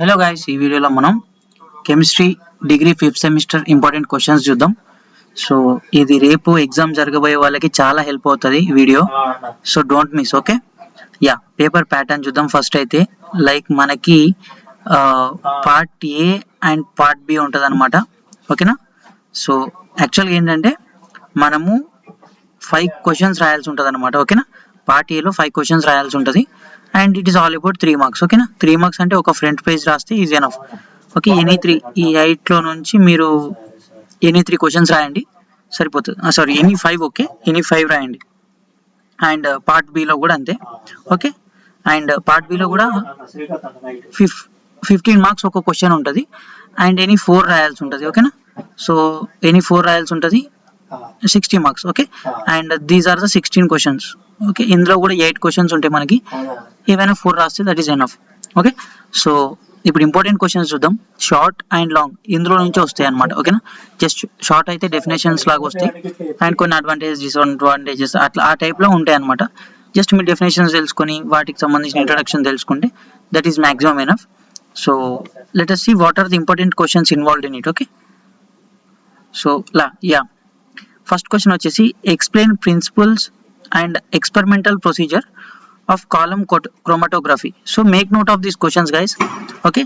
Hello guys, ఈ వీడియోలో మనం chemistry degree 5th semester important questions చూద్దాం. సో ఇది రేపు ఎగ్జామ్ జరగబోయే వాళ్ళకి చాలా హెల్ప్ అవుతుంది ఈ వీడియో. So don't miss. Okay, yeah, paper pattern చూద్దాం. ఫస్ట్ అయితే లైక్ మనకి part A and part B ఉంటుంది అనమాట. ఓకేనా? సో యాక్చువల్గా ఏంటంటే మనము 5 క్వశ్చన్స్ రాయాల్సి ఉంటుంది అనమాట. ఓకేనా? పార్ట్ ఏలో 5 క్వశ్చన్స్ రాయాల్సి ఉంటుంది and it is all about 3 marks. ఓకేనా? 3 మార్క్స్ అంటే ఒక ఫ్రంట్ పేజ్ రాస్తే ఈజీ ఎనఫ్. ఓకే, ఎనీ 3 ఈ 8లో నుంచి మీరు ఎనీ 3 క్వశ్చన్స్ రాయండి సరిపోతుంది. Sorry, any 5. ఓకే, ఎనీ 5 రాయండి. అండ్ పార్ట్ బిలో కూడా అంతే. ఓకే, అండ్ పార్ట్ బిలో కూడా 15 మార్క్స్ ఒక క్వశ్చన్ ఉంటుంది అండ్ ఎనీ 4 రాయాల్సి ఉంటుంది. ఓకేనా? సో ఎనీ 4 రాయాల్సి ఉంటుంది, 60 marks. Okay, and these are the 16 questions. Okay, ఇందులో కూడా 8 క్వశ్చన్స్ ఉంటాయి మనకి. ఏవైనా 4 రాస్తే that is enough. Okay, so ఇప్పుడు ఇంపార్టెంట్ క్వశ్చన్స్ చూద్దాం. షార్ట్ అండ్ లాంగ్ ఇందులో నుంచి వస్తాయి అనమాట. ఓకేనా? జస్ట్ షార్ట్ అయితే డెఫినేషన్స్ లాగా వస్తాయి అండ్ కొన్ని అడ్వాంటేజెస్ డిసడ్వాంటేజెస్ అట్లా ఆ టైప్లో ఉంటాయి అనమాట. జస్ట్ మీ డెఫినేషన్స్ తెలుసుకొని వాటికి సంబంధించిన ఇంట్రడక్షన్ తెలుసుకుంటే that is maximum enough. So let us see what are the important questions involved in it. Okay, so first question వచ్చేసి explain principles and experimental procedure of column chromatography. So make note of these questions, guys. Okay,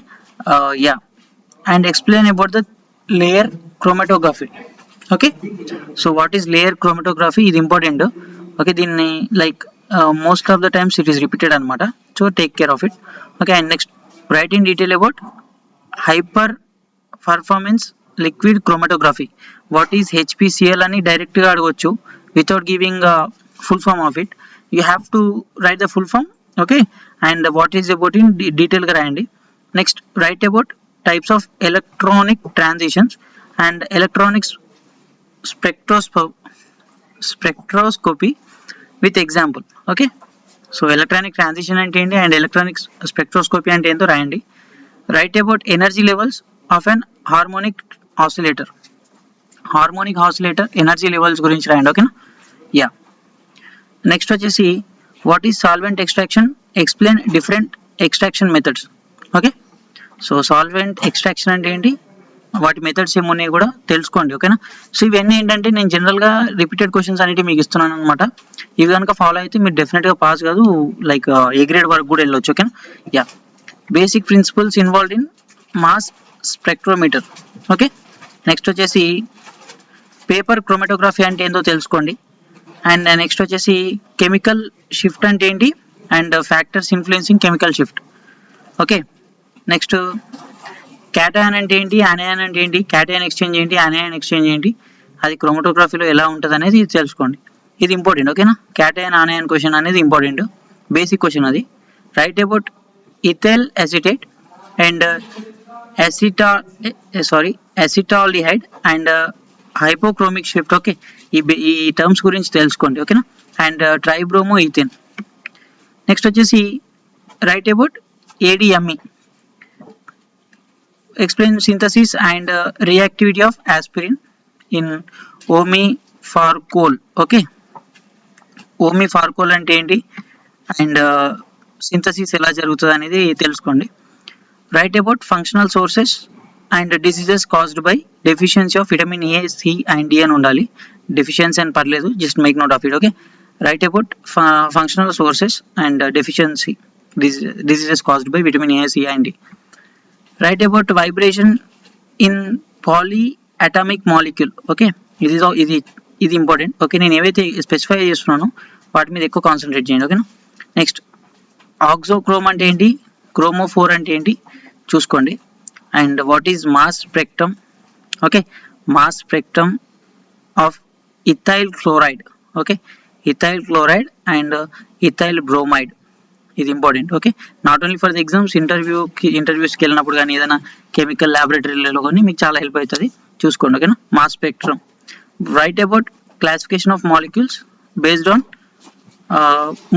and explain about the layer chromatography. Okay, so what is layer chromatography is important. Okay, దీన్ని like most of the times it is repeated అనమాట. So take care of it. Okay, and next write in detail about hyper performance liquid chromatography. What is HPCL అని direct గా అడగొచ్చు without giving full form of it. You have to write the full form. Okay, and what is about in detail ga rayandi. Next, write about types of electronic transitions and electronic spectroscopy with example. Okay, so electronic transition ante enti and electronic spectroscopy ante ento rayandi. Write about energy levels of an harmonic oscillator. Harmonic oscillator energy levels gurinchi rayandi. Okay na? Yeah. Next వచ్చేసి what is solvent extraction, explain different extraction methods. Okay, so solvent extraction అంటే ఏంటి, వాటి methods ఏమున్నాయి కూడా తెలుసుకోండి. ఓకేనా? So ఇవన్నీ ఏంటంటే నేను జనరల్గా రిపీటెడ్ క్వశ్చన్స్ అనేవి మీకు ఇస్తున్నాను అనమాట. ఇవి కనుక ఫాలో అయితే మీరు డెఫినెట్గా పాస్ కాదు, లైక్ ఏ గ్రేడ్ వరకు కూడా వెళ్ళొచ్చు. ఓకేనా? Yeah, basic principles involved in mass spectrometer. Okay, next వచ్చేసి పేపర్ క్రోమాటోగ్రఫీ అంటే ఏందో తెలుసుకోండి. అండ్ నెక్స్ట్ వచ్చేసి కెమికల్ షిఫ్ట్ అంటే ఏంటి and factors influencing chemical shift. Okay, next cation అంటే ఏంటి, ఆనయాన్ అంటే ఏంటి, క్యాటయాన్ ఎక్స్చేంజ్ ఏంటి, ఆనయాన్ ఎక్స్చేంజ్ ఏంటి, అది క్రోమాటోగ్రఫీలో ఎలా ఉంటుంది అనేది తెలుసుకోండి. ఇది ఇంపార్టెంట్. ఓకేనా? క్యాటయాన్ ఆనయాన్ క్వశ్చన్ అనేది ఇంపార్టెంట్, బేసిక్ క్వశ్చన్ అది. Write about ethyl acetate and acetaldehyde and hypochromic shift. Okay, ఈ టర్మ్స్ గురించి తెలుసుకోండి. ఓకేనా? And tribromoethane. నెక్స్ట్ వచ్చేసి write about ADME, explain synthesis and reactivity of aspirin in ఓమిఫార్కోల్. Okay, ఓమిఫార్కోల్ అంటే ఏంటి అండ్ సింథసిస్ ఎలా జరుగుతుంది అనేది తెలుసుకోండి. Write about functional sources and diseases caused by deficiency of vitamin A, C and D అని ఉండాలి. డెఫిషియన్సీ అని పర్లేదు, just make note of it. Okay, right about functional sources and deficiency diseases caused by vitamin A, C and D. Right about vibration in polyatomic molecule. Okay, ఇది important. Okay, నేను ఏవైతే specify చేస్తున్నానో వాటి మీద ఎక్కువ concentrate చేయండి. ఓకేనా? Next auxochrome అంటే ఏంటి, క్రోమోఫోర్ అంటే ఏంటి చూసుకోండి. And what is mass spectrum. Okay, mass spectrum of ethyl chloride. Okay, ethyl chloride and ethyl bromide, ఇది important. Okay, not only for the exams, ఇంటర్వ్యూస్కి వెళ్ళినప్పుడు కానీ ఏదైనా కెమికల్ ల్యాబొరేటరీలో కానీ మీకు చాలా హెల్ప్ అవుతుంది, చూసుకోండి. ఓకేనా? Mass spectrum. Write about classification of molecules based on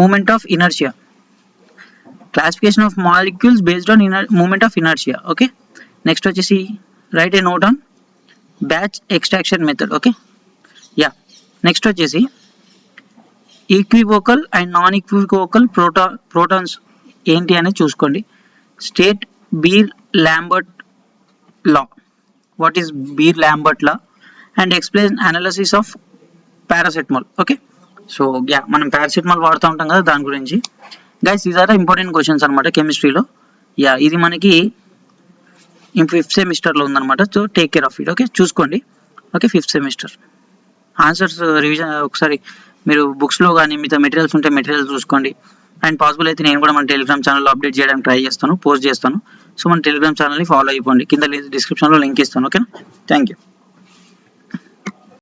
moment of inertia. Classification of molecules based on moment of inertia. Okay, next వచ్చేసి write a note on batch extraction method. Okay, yeah, next వచ్చేసి equivalent and non equivalent protons ఏంటి అనేది చూసుకోండి. State Beer-Lambert law. What is Beer-Lambert law? And explain analysis of paracetamol. Okay, so yeah మనం paracetamol వాడుతూ ఉంటాం కదా దాని గురించి. Guys these are the important questions అనమాట కెమిస్ట్రీలో. యా ఇది మనకి 5th సెమిస్టర్లో ఉందన్నమాట. So take care of it. Okay, చూసుకోండి. Okay, 5th semester answers revision ఒకసారి మీరు బుక్స్లో కానీ మిగతా మెటీరియల్స్ ఉంటే మెటీరియల్స్ చూసుకోండి. అండ్ పాసిబుల్ అయితే నేను కూడా మన టెలిగ్రామ్ ఛానల్లో అప్డేట్ చేయడానికి ట్రై చేస్తాను, పోస్ట్ చేస్తాను. సో మన టెలిగ్రామ్ ఛానల్ని ఫాలో అయిపోండి. కింద డిస్క్రిప్షన్లో లింక్ ఇస్తాను. ఓకేనా, థ్యాంక్ యూ.